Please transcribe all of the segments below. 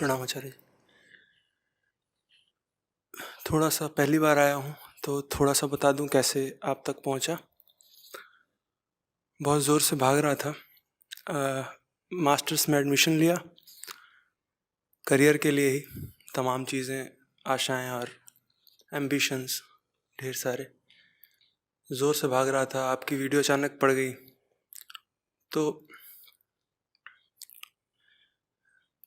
प्रणाम आचार्य जी। थोड़ा सा पहली बार आया हूँ तो थोड़ा सा बता दूँ कैसे आप तक पहुँचा। बहुत ज़ोर से भाग रहा था। मास्टर्स में एडमिशन लिया, करियर के लिए ही तमाम चीज़ें, आशाएं और एम्बिशंस ढेर सारे। ज़ोर से भाग रहा था, आपकी वीडियो अचानक पड़ गई तो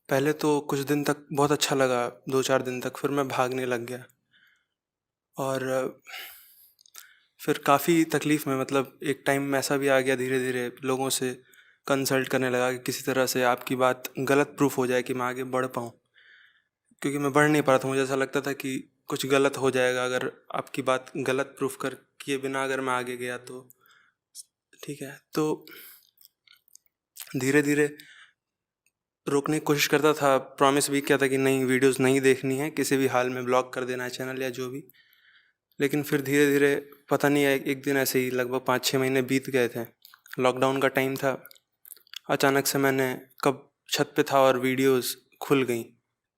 पहले तो कुछ दिन तक बहुत अच्छा लगा, 2-4 दिन तक। फिर मैं भागने लग गया और फिर काफ़ी तकलीफ़ में, मतलब एक टाइम ऐसा भी आ गया, धीरे धीरे लोगों से कंसल्ट करने लगा कि किसी तरह से आपकी बात गलत प्रूफ हो जाए कि मैं आगे बढ़ पाऊँ, क्योंकि मैं बढ़ नहीं पा रहा था। मुझे ऐसा लगता था कि कुछ गलत हो जाएगा अगर आपकी बात गलत प्रूफ कर किए बिना अगर मैं आगे गया तो। ठीक है, तो धीरे धीरे रोकने की कोशिश करता था, प्रॉमिस भी किया था कि नहीं, वीडियोस नहीं देखनी है, किसी भी हाल में ब्लॉक कर देना है चैनल या जो भी। लेकिन फिर धीरे धीरे पता नहीं, एक दिन ऐसे ही लगभग 5-6 महीने बीत गए थे, लॉकडाउन का टाइम था। अचानक से मैंने कब छत पे था और वीडियोस खुल गई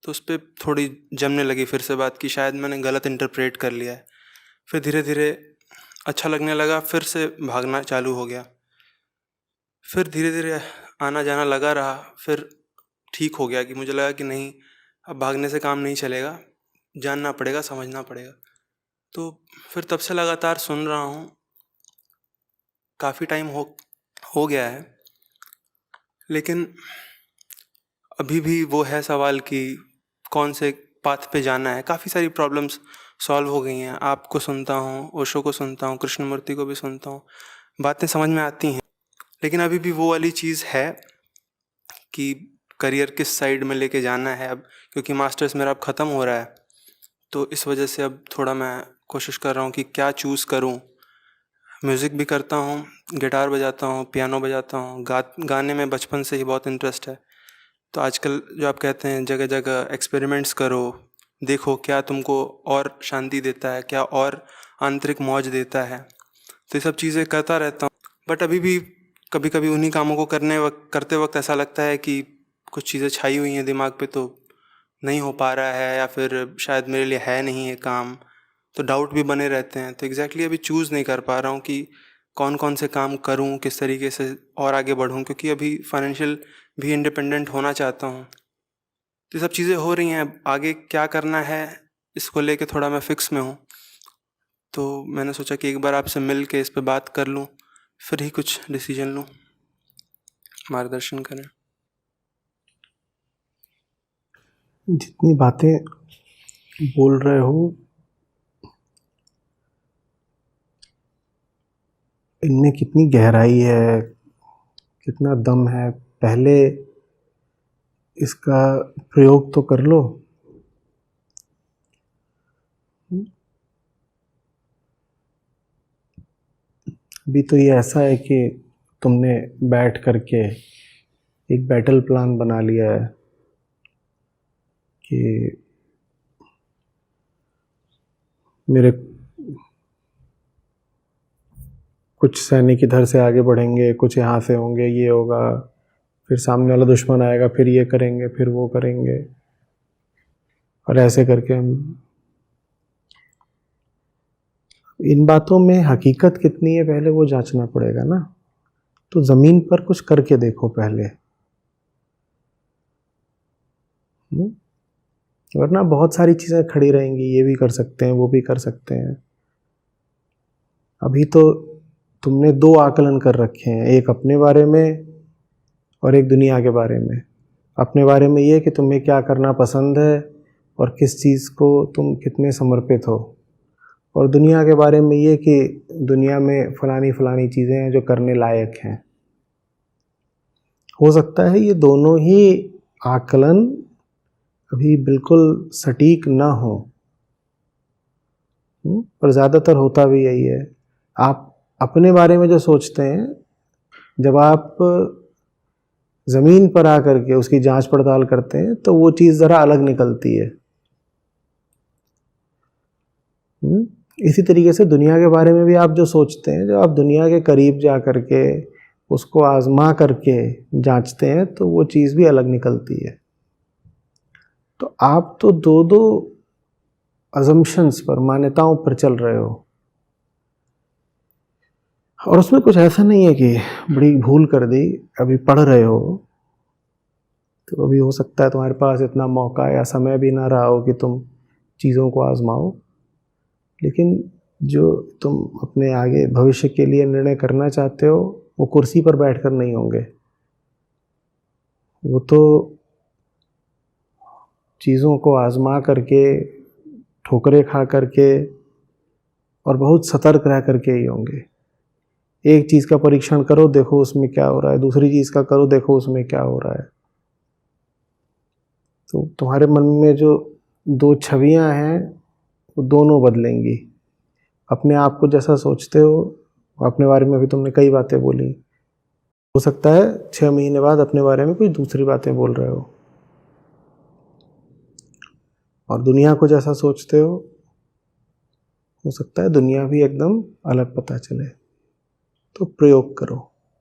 तो उस पर थोड़ी जमने लगी फिर से बात की शायद मैंने गलत इंटरप्रेट कर लिया है। फिर धीरे धीरे अच्छा लगने लगा, फिर से भागना चालू हो गया। फिर धीरे धीरे आना जाना लगा रहा, फिर ठीक हो गया कि मुझे लगा कि नहीं, अब भागने से काम नहीं चलेगा, जानना पड़ेगा, समझना पड़ेगा। तो फिर तब से लगातार सुन रहा हूँ, काफ़ी टाइम हो गया है। लेकिन अभी भी वो है सवाल कि कौन से पाथ पे जाना है। काफ़ी सारी प्रॉब्लम्स सॉल्व हो गई हैं। आपको सुनता हूँ, ओशो को सुनता हूँ, कृष्णमूर्ति को भी सुनता हूँ, बातें समझ में आती हैं। लेकिन अभी भी वो वाली चीज़ है कि करियर किस साइड में लेके जाना है अब, क्योंकि मास्टर्स मेरा अब ख़त्म हो रहा है। तो इस वजह से अब थोड़ा मैं कोशिश कर रहा हूँ कि क्या चूज़ करूँ। म्यूज़िक भी करता हूँ, गिटार बजाता हूँ, पियानो बजाता हूँ, गाने में बचपन से ही बहुत इंटरेस्ट है। तो आजकल जो आप कहते हैं जगह जगह एक्सपेरिमेंट्स करो, देखो क्या तुमको और शांति देता है, क्या और आंतरिक मौज देता है। तो ये सब चीज़ें करता रहता हूँ। बट अभी भी कभी कभी उन्हीं कामों को करते वक्त ऐसा लगता है कि कुछ चीज़ें छाई हुई हैं दिमाग पे, तो नहीं हो पा रहा है या फिर शायद मेरे लिए है नहीं ये काम। तो डाउट भी बने रहते हैं। तो एग्जैक्टली अभी चूज़ नहीं कर पा रहा हूँ कि कौन कौन से काम करूँ, किस तरीके से और आगे बढ़ूँ, क्योंकि अभी फाइनेंशियल भी इंडिपेंडेंट होना चाहता हूँ। तो ये सब चीज़ें हो रही हैं, आगे क्या करना है इसको लेके थोड़ा मैं फिक्स में हूँ। तो मैंने सोचा कि एक बार आपसे मिल के इस पे बात कर लूँ, फिर ही कुछ डिसीजन लूँ। मार्गदर्शन करें। जितनी बातें बोल रहे हो इनमें कितनी गहराई है, कितना दम है, पहले इसका प्रयोग तो कर लो। अभी तो ये ऐसा है कि तुमने बैठ करके एक बैटल प्लान बना लिया है कि मेरे कुछ सैनिक इधर से आगे बढ़ेंगे, कुछ यहाँ से होंगे, ये होगा, फिर सामने वाला दुश्मन आएगा, फिर ये करेंगे, फिर वो करेंगे, और ऐसे करके हम इन बातों में हकीकत कितनी है पहले वो जांचना पड़ेगा ना। तो ज़मीन पर कुछ करके देखो पहले, वरना बहुत सारी चीज़ें खड़ी रहेंगी, ये भी कर सकते हैं, वो भी कर सकते हैं। अभी तो तुमने दो आकलन कर रखे हैं, एक अपने बारे में और एक दुनिया के बारे में। अपने बारे में ये कि तुम्हें क्या करना पसंद है और किस चीज़ को तुम कितने समर्पित हो, और दुनिया के बारे में ये कि दुनिया में फलानी फलानी चीज़ें हैं जो करने लायक हैं। हो सकता है ये दोनों ही आकलन अभी बिल्कुल सटीक ना हो, पर ज़्यादातर होता भी यही है। आप अपने बारे में जो सोचते हैं, जब आप ज़मीन पर आकर के उसकी जांच पड़ताल करते हैं तो वो चीज़ ज़रा अलग निकलती है। इसी तरीके से दुनिया के बारे में भी आप जो सोचते हैं, जब आप दुनिया के करीब जा कर के उसको आजमा करके जांचते हैं तो वो चीज़ भी अलग निकलती है। तो आप तो दो दो अजम्पशंस पर, मान्यताओं पर चल रहे हो, और उसमें कुछ ऐसा नहीं है कि बड़ी भूल कर दी। अभी पढ़ रहे हो तो अभी हो सकता है तुम्हारे पास इतना मौका या समय भी ना रहा हो कि तुम चीज़ों को आजमाओ, लेकिन जो तुम अपने आगे भविष्य के लिए निर्णय करना चाहते हो वो कुर्सी पर बैठकर नहीं होंगे, वो तो चीज़ों को आजमा करके, ठोकरें खा करके और बहुत सतर्क रह करके ही होंगे। एक चीज़ का परीक्षण करो, देखो उसमें क्या हो रहा है, दूसरी चीज़ का करो, देखो उसमें क्या हो रहा है। तो तुम्हारे मन में जो दो छवियां हैं वो दोनों बदलेंगी। अपने आप को जैसा सोचते हो, अपने बारे में भी तुमने कई बातें बोली, हो सकता है 6 महीने बाद अपने बारे में कुछ दूसरी बातें बोल रहे हो। और दुनिया को जैसा सोचते हो सकता है दुनिया भी एकदम अलग पता चले। तो प्रयोग करो,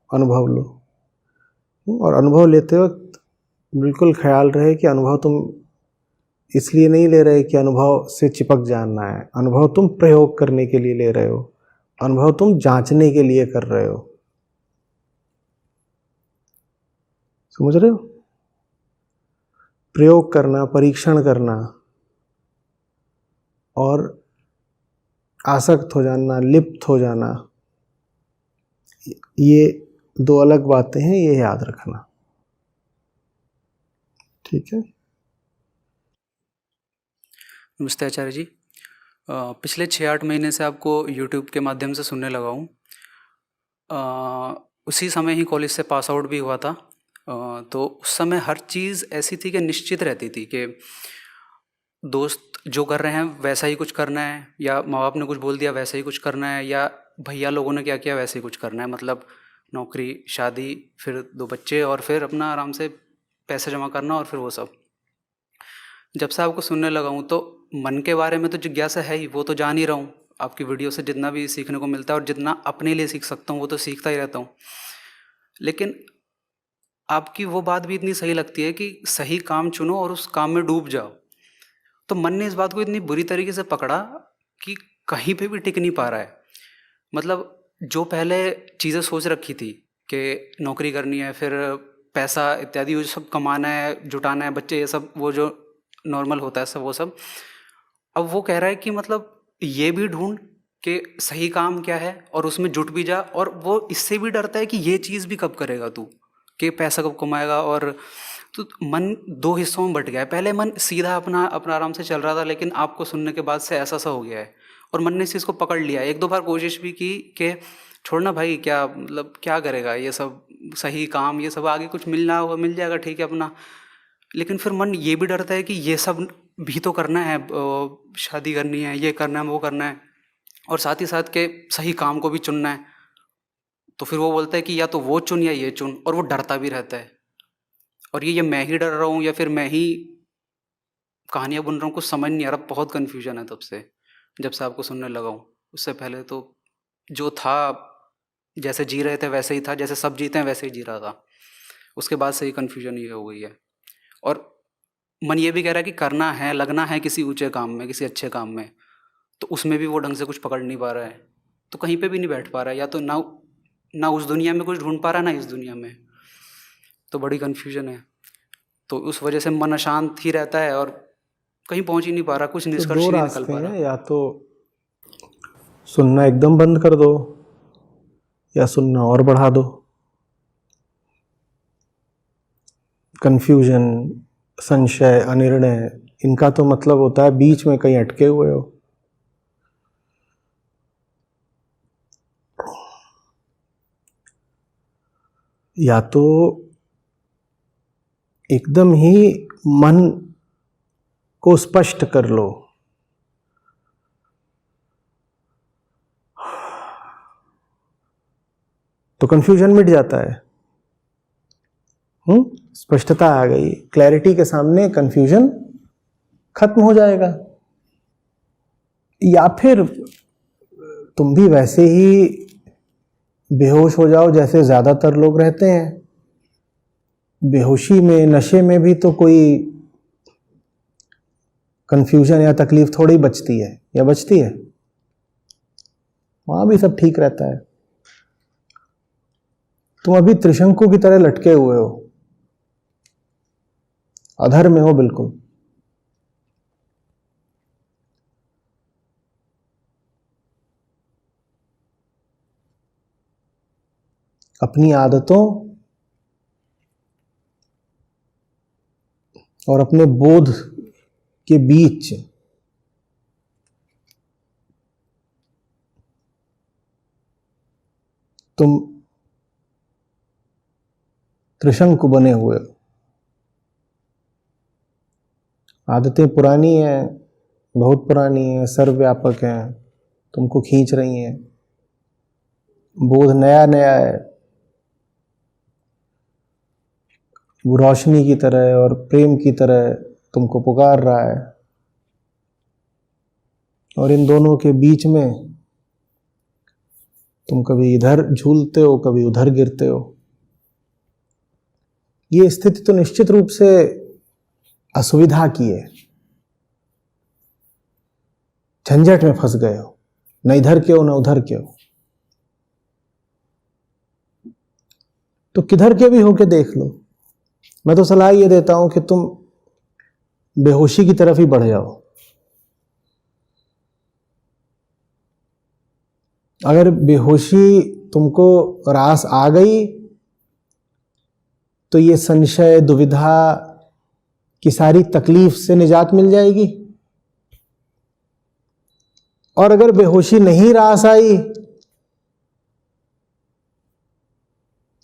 अनुभव लो, और अनुभव लेते वक्त बिल्कुल ख्याल रहे कि अनुभव तुम इसलिए नहीं ले रहे कि अनुभव से चिपक जाना है। अनुभव तुम प्रयोग करने के लिए ले रहे हो, अनुभव तुम जांचने के लिए कर रहे हो। समझ रहे हो? प्रयोग करना, परीक्षण करना और आसक्त हो जाना, लिप्त हो जाना, ये दो अलग बातें हैं, ये याद रखना। ठीक है? नमस्ते आचार्य जी। पिछले 6-8 महीने से आपको यूट्यूब के माध्यम से सुनने लगा हूँ। उसी समय ही कॉलेज से पास आउट भी हुआ था। तो उस समय हर चीज़ ऐसी थी कि निश्चित रहती थी कि दोस्त जो कर रहे हैं वैसा ही कुछ करना है, या माँ बाप ने कुछ बोल दिया वैसा ही कुछ करना है, या भैया लोगों ने क्या किया वैसे ही कुछ करना है। मतलब नौकरी, शादी, फिर 2 बच्चे, और फिर अपना आराम से पैसे जमा करना, और फिर वो सब। जब से आपको सुनने लगा हूँ तो मन के बारे में तो जिज्ञासा है ही, वो तो जान ही रहा हूँ। आपकी वीडियो से जितना भी सीखने को मिलता है और जितना अपने लिए सीख सकता हूँ वो तो सीखता ही रहता हूँ। लेकिन आपकी वो बात भी इतनी सही लगती है कि सही काम चुनो और उस काम में डूब जाओ। तो मन ने इस बात को इतनी बुरी तरीके से पकड़ा कि कहीं पे भी टिक नहीं पा रहा है। मतलब जो पहले चीज़ें सोच रखी थी कि नौकरी करनी है, फिर पैसा इत्यादि वो सब कमाना है, जुटाना है, बच्चे, ये सब वो जो नॉर्मल होता है सब, वो सब अब वो कह रहा है कि मतलब ये भी ढूंढ कि सही काम क्या है और उसमें जुट भी जा। और वो इससे भी डरता है कि ये चीज़ भी कब करेगा तू, कि पैसा कब कमाएगा। और तो मन 2 हिस्सों में बट गया है। पहले मन सीधा अपना अपना आराम से चल रहा था, लेकिन आपको सुनने के बाद से ऐसा सा हो गया है और मन ने इस चीज़ को पकड़ लिया। 1-2 बार कोशिश भी की कि छोड़ना भाई, क्या मतलब क्या करेगा ये सब, सही काम ये सब आगे कुछ मिलना होगा मिल जाएगा, ठीक है अपना। लेकिन फिर मन ये भी डरता है कि ये सब भी तो करना है, शादी करनी है, ये करना है, वो करना है, और साथ ही साथ के सही काम को भी चुनना है। तो फिर वो बोलता है कि या तो वो चुन या ये चुन, और वो डरता भी रहता है। और ये मैं ही डर रहा हूँ या फिर मैं ही कहानियाँ बुन रहा हूँ, कुछ समझ नहीं आ रहा। बहुत कन्फ्यूजन है तब से, जब से आपको सुनने लगा हूँ। उससे पहले तो जो था, जैसे जी रहे थे वैसे ही था, जैसे सब जीते हैं वैसे ही जी रहा था। उसके बाद से ही कन्फ्यूजन ये हो गई है। और मन ये भी कह रहा है कि करना है, लगना है किसी ऊंचे काम में, किसी अच्छे काम में, तो उसमें भी वो ढंग से कुछ पकड़ नहीं पा रहा है। तो कहीं पे भी नहीं बैठ पा रहा है, या तो ना उस दुनिया में कुछ ढूंढ पा रहा है, ना इस दुनिया में। तो बड़ी कन्फ्यूजन है। तो उस वजह से मन अशांत ही रहता है और कहीं पहुंच ही नहीं पा रहा, कुछ तो निष्कर्ष 2 ही नहीं निकल रास्ते पा हैं, रहा। या तो सुनना एकदम बंद कर दो या सुनना और बढ़ा दो। कंफ्यूजन, संशय, अनिर्णय, इनका तो मतलब होता है बीच में कहीं अटके हुए हो। या तो एकदम ही मन को स्पष्ट कर लो, तो कंफ्यूजन मिट जाता है। स्पष्टता आ गई, क्लैरिटी के सामने कंफ्यूजन खत्म हो जाएगा। या फिर तुम भी वैसे ही बेहोश हो जाओ जैसे ज्यादातर लोग रहते हैं। बेहोशी में, नशे में भी तो कोई कंफ्यूजन या तकलीफ थोड़ी बचती है, या बचती है? वहां भी सब ठीक रहता है। तुम अभी त्रिशंकु की तरह लटके हुए हो, अधर में हो बिल्कुल। अपनी आदतों और अपने बोध के बीच तुम त्रिशंकु बने हुए हो। आदतें पुरानी हैं, बहुत पुरानी हैं, सर्वव्यापक हैं, तुमको खींच रही हैं। बोध नया नया है, वो रोशनी की तरह और प्रेम की तरह तुमको पुकार रहा है, और इन दोनों के बीच में तुम कभी इधर झूलते हो, कभी उधर गिरते हो। ये स्थिति तो निश्चित रूप से असुविधा की है। झंझट में फंस गए हो, न इधर के हो न उधर के हो। तो किधर के भी होके देख लो। मैं तो सलाह ये देता हूं कि तुम बेहोशी की तरफ ही बढ़ जाओ। अगर बेहोशी तुमको रास आ गई तो ये संशय, दुविधा की सारी तकलीफ से निजात मिल जाएगी। और अगर बेहोशी नहीं रास आई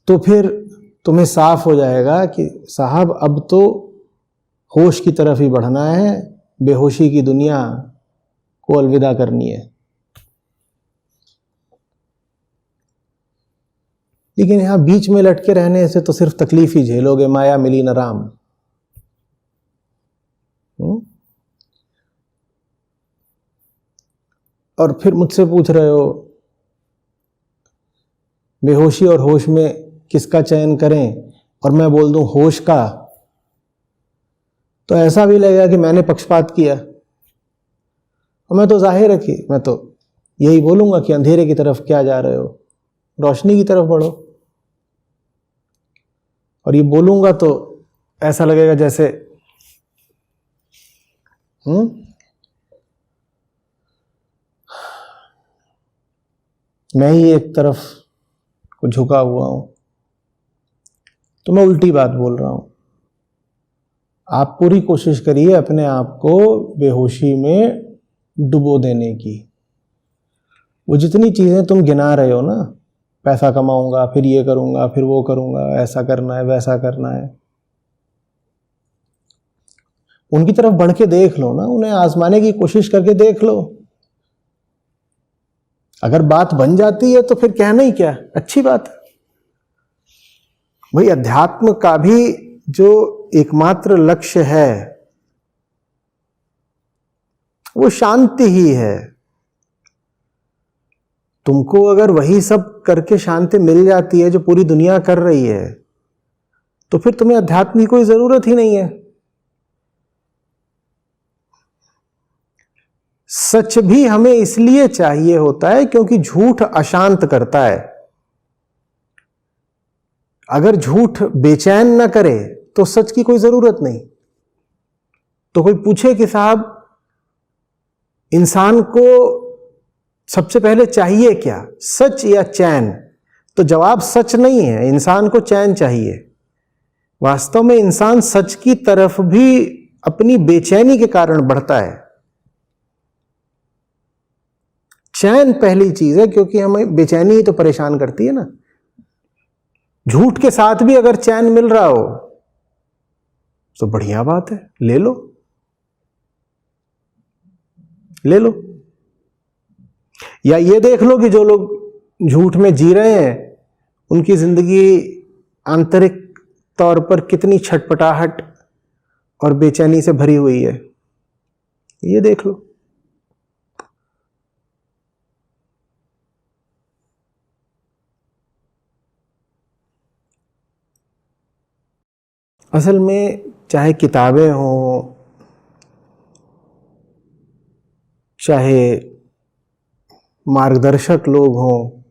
तो फिर तुम्हें साफ हो जाएगा कि साहब अब तो होश की तरफ ही बढ़ना है, बेहोशी की दुनिया को अलविदा करनी है। लेकिन यहां बीच में लटके रहने से तो सिर्फ तकलीफ ही झेलोगे। माया मिली न राम। और फिर मुझसे पूछ रहे हो बेहोशी और होश में किसका चयन करें, और मैं बोल दूं होश का, तो ऐसा भी लगेगा कि मैंने पक्षपात किया। और मैं तो जाहिर है कि मैं तो यही बोलूंगा कि अंधेरे की तरफ क्या जा रहे हो, रोशनी की तरफ बढ़ो। और ये बोलूंगा तो ऐसा लगेगा जैसे मैं ही एक तरफ को झुका हुआ हूं। तो मैं उल्टी बात बोल रहा हूं। आप पूरी कोशिश करिए अपने आप को बेहोशी में डुबो देने की। वो जितनी चीजें तुम गिना रहे हो ना, पैसा कमाऊंगा, फिर ये करूंगा, फिर वो करूंगा, ऐसा करना है, वैसा करना है, उनकी तरफ बढ़ के देख लो ना, उन्हें आजमाने की कोशिश करके देख लो। अगर बात बन जाती है तो फिर कहना ही क्या, अच्छी बात है। भाई अध्यात्म का भी जो एकमात्र लक्ष्य है वो शांति ही है। तुमको अगर वही सब करके शांति मिल जाती है जो पूरी दुनिया कर रही है, तो फिर तुम्हें अध्यात्म की कोई जरूरत ही नहीं है। सच भी हमें इसलिए चाहिए होता है क्योंकि झूठ अशांत करता है। अगर झूठ बेचैन न करे तो सच की कोई जरूरत नहीं। तो कोई पूछे कि साहब इंसान को सबसे पहले चाहिए क्या, सच या चैन? तो जवाब सच नहीं है, इंसान को चैन चाहिए। वास्तव में इंसान सच की तरफ भी अपनी बेचैनी के कारण बढ़ता है। चैन पहली चीज है, क्योंकि हमें बेचैनी ही तो परेशान करती है ना। झूठ के साथ भी अगर चैन मिल रहा हो तो बढ़िया बात है, ले लो, ले लो। या ये देख लो कि जो लोग झूठ में जी रहे हैं उनकी जिंदगी आंतरिक तौर पर कितनी छटपटाहट और बेचैनी से भरी हुई है, ये देख लो। असल में चाहे किताबें हों, चाहे मार्गदर्शक लोग हों,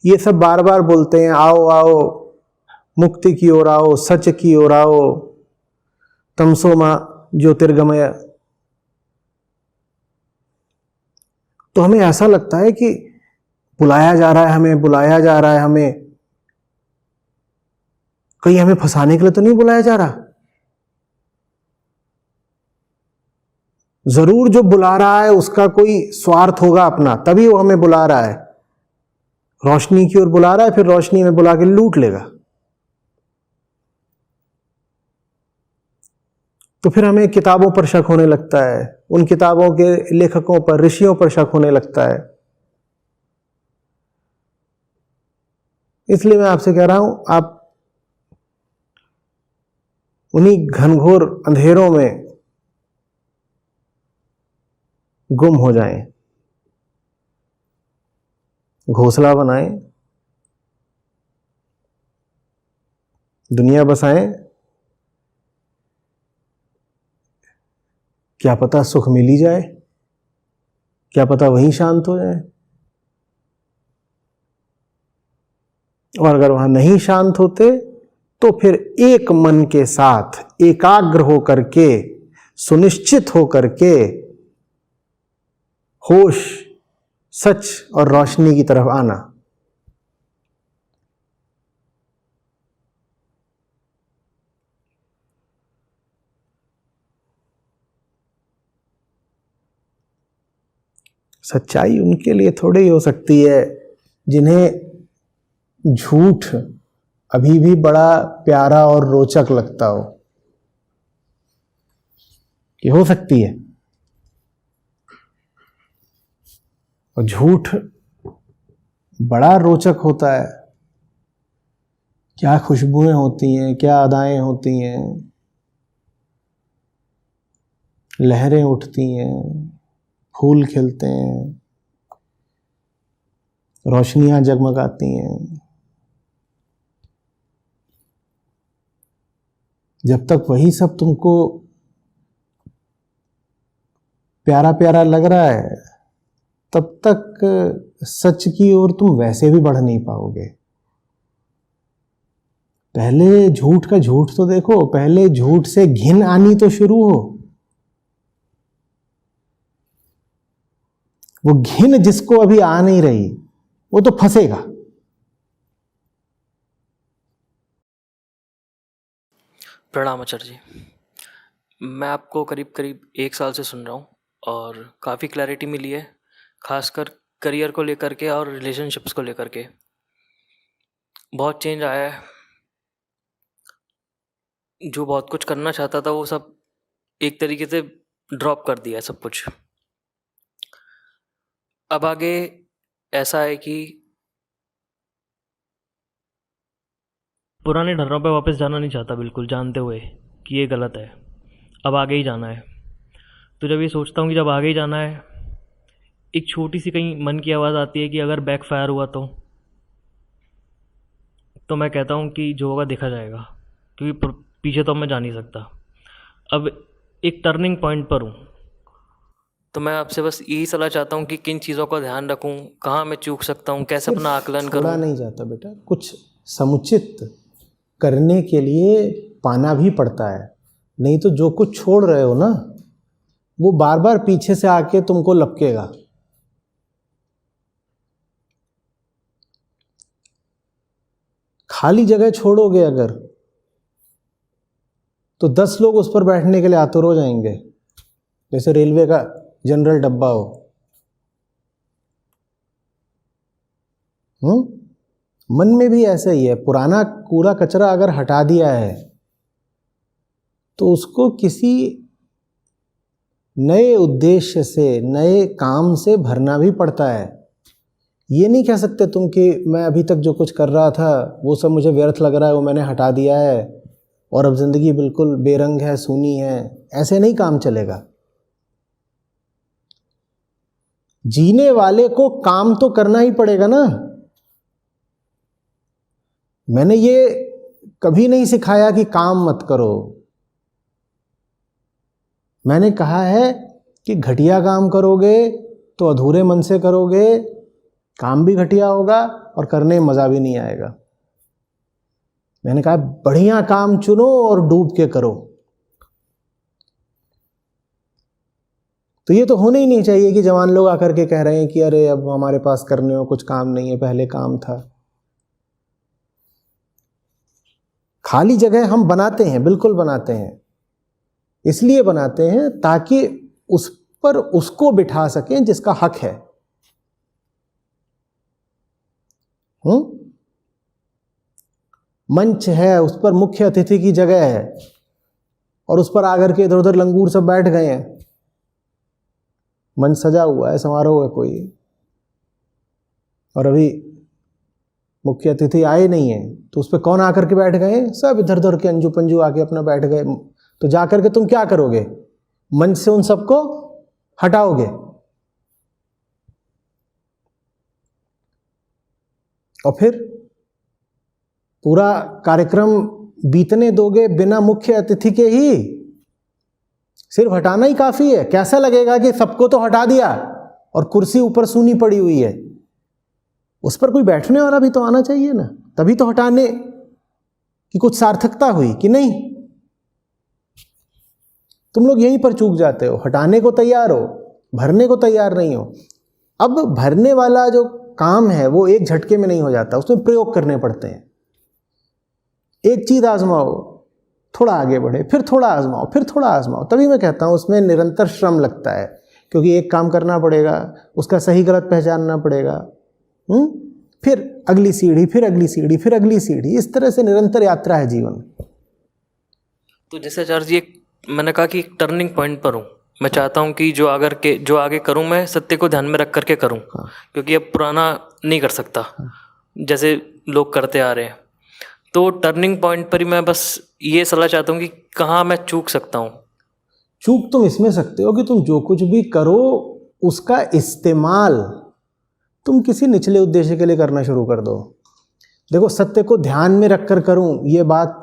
ये सब बार बार बोलते हैं आओ आओ मुक्ति की ओर आओ, सच की ओर आओ, तमसो मां ज्योतिर्गमय। तो हमें ऐसा लगता है कि बुलाया जा रहा है हमें, बुलाया जा रहा है हमें, कहीं हमें फंसाने के लिए तो नहीं बुलाया जा रहा। जरूर जो बुला रहा है उसका कोई स्वार्थ होगा अपना, तभी वो हमें बुला रहा है। रोशनी की ओर बुला रहा है, फिर रोशनी में बुला के लूट लेगा। तो फिर हमें किताबों पर शक होने लगता है, उन किताबों के लेखकों पर, ऋषियों पर शक होने लगता है। इसलिए मैं आपसे कह रहा हूं, आप उन्हीं घनघोर अंधेरों में गुम हो जाएं, घोंसला बनाएं, दुनिया बसाएं, क्या पता सुख मिल ही जाए, क्या पता वहीं शांत हो जाए। और अगर वहां नहीं शांत होते तो फिर एक मन के साथ एकाग्र हो करके, सुनिश्चित हो करके होश, सच और रोशनी की तरफ आना। सच्चाई उनके लिए थोड़ी ही हो सकती है जिन्हें झूठ अभी भी बड़ा प्यारा और रोचक लगता हो। कि हो सकती है, और झूठ बड़ा रोचक होता है। क्या खुशबुएं होती हैं, क्या अदाएं होती हैं, लहरें उठती हैं, फूल खिलते हैं, रोशनियां जगमगाती हैं। जब तक वही सब तुमको प्यारा प्यारा लग रहा है, तब तक सच की ओर तुम वैसे भी बढ़ नहीं पाओगे। पहले झूठ का झूठ तो देखो, पहले झूठ से घिन आनी तो शुरू हो। वो घिन जिसको अभी आ नहीं रही, वो तो फंसेगा। प्रणाम आचार्य जी। मैं आपको करीब करीब 1 साल से सुन रहा हूँ और काफ़ी क्लैरिटी मिली है, खासकर करियर को लेकर के और रिलेशनशिप्स को लेकर के। बहुत चेंज आया है। जो बहुत कुछ करना चाहता था वो सब एक तरीके से ड्रॉप कर दिया है सब कुछ। अब आगे ऐसा है कि पुराने ढर्रों पे वापस जाना नहीं चाहता, बिल्कुल जानते हुए कि ये गलत है। अब आगे ही जाना है। तो जब ये सोचता हूँ कि जब आगे ही जाना है, एक छोटी सी कहीं मन की आवाज़ आती है कि अगर बैकफायर हुआ तो मैं कहता हूँ कि जो होगा देखा जाएगा, क्योंकि पीछे तो मैं जा नहीं सकता। अब एक टर्निंग पॉइंट पर हूँ, तो मैं आपसे बस यही सलाह चाहता हूँ कि किन चीज़ों का ध्यान रखूँ, कहाँ मैं चूक सकता हूँ, कैसे अपना आकलन छोड़ा करूँ। नहीं जाता बेटा, कुछ समुचित करने के लिए पाना भी पड़ता है। नहीं तो जो कुछ छोड़ रहे हो ना, वो बार बार पीछे से आके तुमको लपकेगा। खाली जगह छोड़ोगे अगर, तो 10 लोग उस पर बैठने के लिए आतुर हो जाएंगे, जैसे रेलवे का जनरल डब्बा हो। मन में भी ऐसा ही है। पुराना कूड़ा कचरा अगर हटा दिया है तो उसको किसी नए उद्देश्य से, नए काम से भरना भी पड़ता है। ये नहीं कह सकते तुम कि मैं अभी तक जो कुछ कर रहा था वो सब मुझे व्यर्थ लग रहा है, वो मैंने हटा दिया है और अब जिंदगी बिल्कुल बेरंग है, सूनी है। ऐसे नहीं काम चलेगा। जीने वाले को काम तो करना ही पड़ेगा ना। मैंने ये कभी नहीं सिखाया कि काम मत करो। मैंने कहा है कि घटिया काम करोगे तो अधूरे मन से करोगे, काम भी घटिया होगा और करने में मज़ा भी नहीं आएगा। मैंने कहा बढ़िया काम चुनो और डूब के करो। तो ये तो होने ही नहीं चाहिए कि जवान लोग आकर के कह रहे हैं कि अरे अब हमारे पास करने को कुछ काम नहीं है, पहले काम था। खाली जगह हम बनाते हैं, बिल्कुल बनाते हैं, इसलिए बनाते हैं ताकि उस पर उसको बिठा सकें जिसका हक है। मंच है, उस पर मुख्य अतिथि की जगह है और उस पर आकर के इधर उधर लंगूर सब बैठ गए हैं। मंच सजा हुआ है, समारोह है कोई, और अभी मुख्य अतिथि आए नहीं है, तो उस पर कौन आकर के बैठ गए? सब इधर उधर के अंजू पंजू आके अपना बैठ गए। तो जाकर के तुम क्या करोगे? मंच से उन सबको हटाओगे और फिर पूरा कार्यक्रम बीतने दोगे बिना मुख्य अतिथि के ही? सिर्फ हटाना ही काफी है? कैसा लगेगा कि सबको तो हटा दिया और कुर्सी ऊपर सूनी पड़ी हुई है, उस पर कोई बैठने वाला भी तो आना चाहिए ना, तभी तो हटाने की कुछ सार्थकता हुई कि नहीं? तुम लोग यहीं पर चूक जाते हो, हटाने को तैयार हो, भरने को तैयार नहीं हो। अब भरने वाला जो काम है वो एक झटके में नहीं हो जाता, उसमें प्रयोग करने पड़ते हैं। एक चीज आजमाओ, थोड़ा आगे बढ़े, फिर थोड़ा आजमाओ, फिर थोड़ा आजमाओ, तभी मैं कहता हूं उसमें निरंतर श्रम लगता है, क्योंकि एक काम करना पड़ेगा, उसका सही गलत पहचानना पड़ेगा, फिर अगली सीढ़ी, फिर अगली सीढ़ी, फिर अगली सीढ़ी, इस तरह से निरंतर यात्रा है जीवन। तो जैसे आचार्य जी, मैंने कहा कि एक टर्निंग पॉइंट पर हूँ, मैं चाहता हूँ कि जो आगे करूँ मैं सत्य को ध्यान में रख करके करूँ। हाँ। क्योंकि अब पुराना नहीं कर सकता जैसे लोग करते आ रहे हैं। तो टर्निंग पॉइंट पर ही मैं बस ये सलाह चाहता हूँ कि कहाँ मैं चूक सकता हूँ। चूक तुम इसमें सकते हो कि तुम जो कुछ भी करो उसका इस्तेमाल तुम किसी निचले उद्देश्य के लिए करना शुरू कर दो। देखो, सत्य को ध्यान में रख कर करूँ, ये बात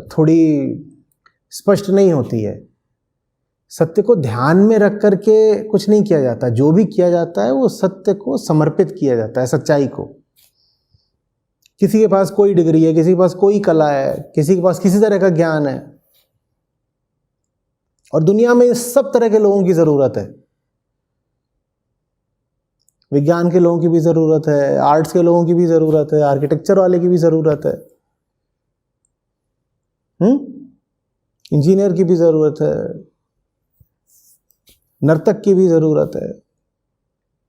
थोड़ी स्पष्ट नहीं होती है। सत्य को ध्यान में रख कर के कुछ नहीं किया जाता, जो भी किया जाता है वो सत्य को समर्पित किया जाता है, सच्चाई को। किसी के पास कोई डिग्री है, किसी के पास कोई कला है, किसी के पास किसी तरह का ज्ञान है, और दुनिया में इस सब तरह के लोगों की ज़रूरत है। विज्ञान के लोगों की भी ज़रूरत है, आर्ट्स के लोगों की भी ज़रूरत है, आर्किटेक्चर वाले की भी ज़रूरत है, इंजीनियर की भी ज़रूरत है, नर्तक की भी ज़रूरत है,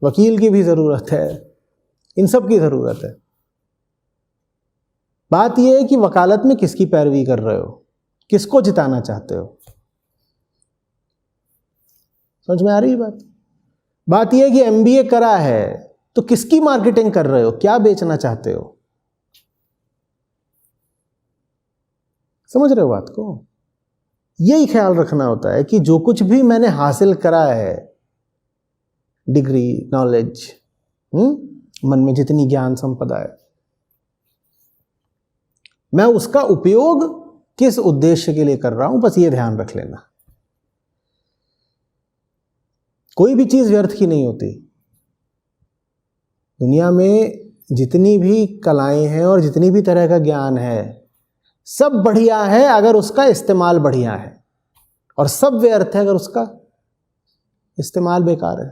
वकील की भी ज़रूरत है, इन सब की ज़रूरत है। बात यह है कि वकालत में किसकी पैरवी कर रहे हो, किसको जिताना चाहते हो। समझ में आ रही है बात? बात यह है कि एमबीए करा है तो किसकी मार्केटिंग कर रहे हो, क्या बेचना चाहते हो। समझ रहे हो बात को? यही ख्याल रखना होता है कि जो कुछ भी मैंने हासिल करा है, डिग्री, नॉलेज, मन में जितनी ज्ञान संपदा है, मैं उसका उपयोग किस उद्देश्य के लिए कर रहा हूं, बस ये ध्यान रख लेना। कोई भी चीज व्यर्थ की नहीं होती। दुनिया में जितनी भी कलाएं हैं और जितनी भी तरह का ज्ञान है, सब बढ़िया है अगर उसका इस्तेमाल बढ़िया है, और सब व्यर्थ है अगर उसका इस्तेमाल बेकार है।